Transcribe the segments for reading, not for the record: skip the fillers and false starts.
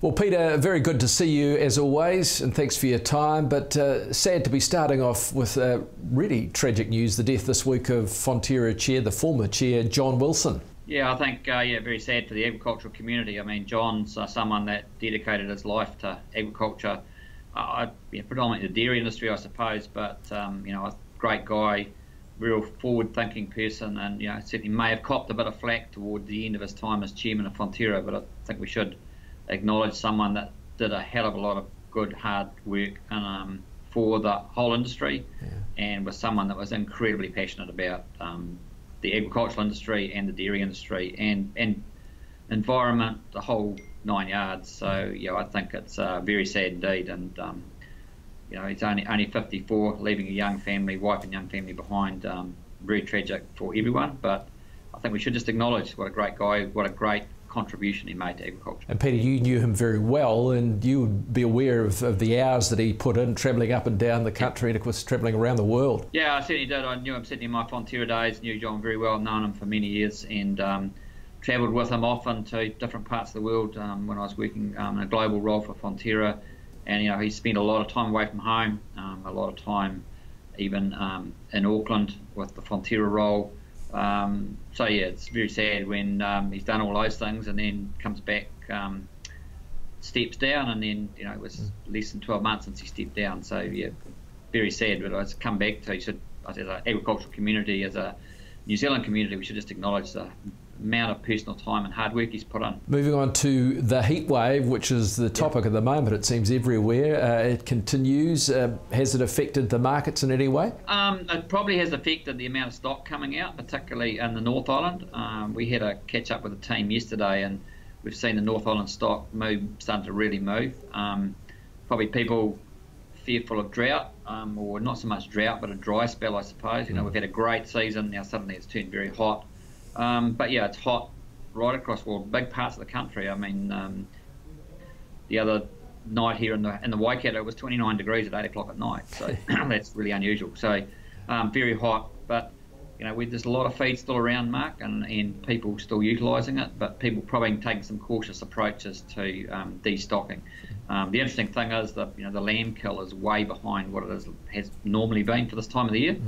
Well, Peter, very good to see you as always, and thanks for your time. But sad to be starting off with really tragic news, the death this week of Fonterra chair, the former chair, John Wilson. Yeah, I think, very sad for the agricultural community. I mean, John's someone that dedicated his life to agriculture, predominantly the dairy industry, I suppose, but, a great guy, real forward-thinking person, and, certainly may have copped a bit of flack toward the end of his time as chairman of Fonterra, but I think we should acknowledge someone that did a hell of a lot of good, hard work for the whole industry, and was someone that was incredibly passionate about the agricultural industry and the dairy industry and environment, the whole 9 yards. So I think it's very sad indeed, and he's only 54, leaving a young family, wife and young family behind. Very tragic for everyone, but I think we should just acknowledge what a great guy, what a great contribution he made to agriculture. And Peter, you knew him very well, and you would be aware of the hours that he put in travelling up and down the country, and of course travelling around the world. Yeah, I certainly did. I knew him certainly in my Fonterra days, knew John very well, known him for many years, and travelled with him often to different parts of the world when I was working in a global role for Fonterra. And he spent a lot of time away from home, a lot of time even in Auckland with the Fonterra role. It's very sad when he's done all those things and then comes back, steps down, and then it was less than 12 months since he stepped down. So very sad. But I've come back to, as an agricultural community, as a New Zealand community, we should just acknowledge the amount of personal time and hard work he's put on. Moving on to the heat wave, which is the topic at the moment, it seems everywhere. It continues. Has it affected the markets in any way? It probably has affected the amount of stock coming out, particularly in the North Island. We had a catch up with the team yesterday, and we've seen the North Island stock starting to really move. Probably people fearful of drought, or not so much drought, but a dry spell, I suppose. We've had a great season, now suddenly it's turned very hot. It's hot right across big parts of the country. I mean, the other night here in the Waikato, it was 29 degrees at 8 o'clock at night, so that's really unusual. So very hot, but there's a lot of feed still around, Mark, and people still utilising it, but people probably taking some cautious approaches to destocking. The interesting thing is that the lamb kill is way behind what it has normally been for this time of the year.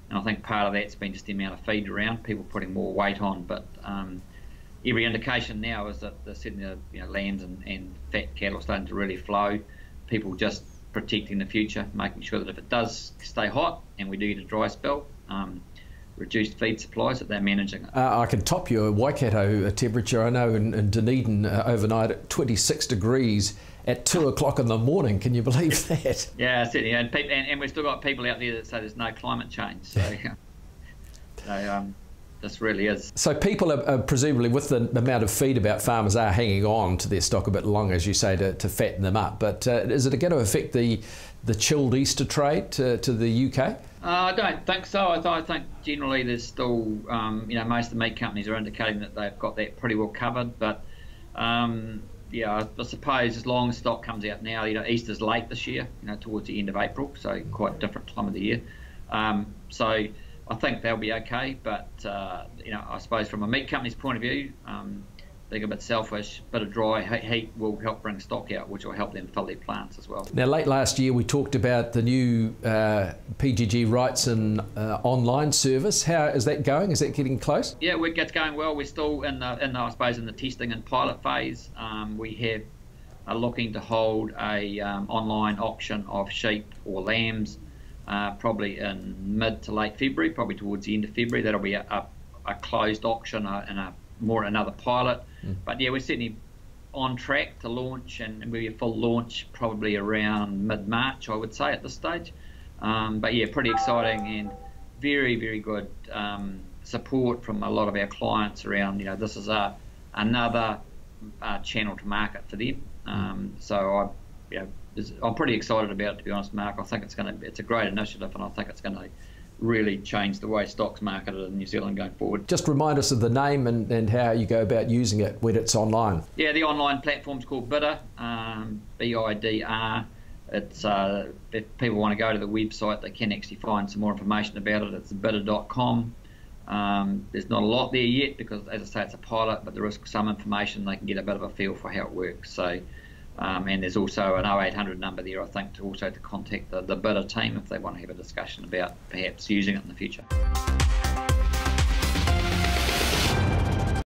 And I think part of that's been just the amount of feed around, people putting more weight on. But every indication now is that certainly lambs and fat cattle are starting to really flow. People just protecting the future, making sure that if it does stay hot and we do get a dry spell, reduced feed supplies, that they're managing it. I can top your Waikato temperature. I know in Dunedin overnight at 26 degrees at 2 o'clock in the morning. Can you believe that? Yeah, certainly. And we've still got people out there that say there's no climate change. So, this really is. So people are presumably, with the amount of feed about, farmers are hanging on to their stock a bit long, as you say, to fatten them up. But is it going to affect the chilled Easter trade to the UK? I don't think so. I think generally there's still, most of the meat companies are indicating that they've got that pretty well covered. But I suppose as long as stock comes out now, Easter's late this year, towards the end of April, so quite a different time of the year. So I think they'll be okay, but I suppose from a meat company's point of view, being a bit selfish, a bit of dry heat will help bring stock out, which will help them fill their plants as well. Now, late last year we talked about the new PGG Wrightson online service. How is that going? Is that getting close? Yeah, it's going well. We're still in the testing and pilot phase. We are looking to hold a online auction of sheep or lambs, probably in mid to late February, probably towards the end of February. That'll be a closed auction and another pilot. But we're certainly on track to launch, and we'll be a full launch probably around mid-March, I would say, at this stage. Pretty exciting and very, very good support from a lot of our clients around, this is another channel to market for them. I'm pretty excited about it, to be honest, Mark. I think it's a great initiative, and I think it's going to really change the way stock's marketed in New Zealand going forward. Just remind us of the name and how you go about using it when it's online. Yeah, the online platform's called bidr, BIDR. It's if people want to go to the website, they can actually find some more information about it. It's bidr.com. There's not a lot there yet because, as I say, it's a pilot, but there is some information. They can get a bit of a feel for how it works. So And there's also an 0800 number there, I think, to contact the bidr team if they want to have a discussion about perhaps using it in the future.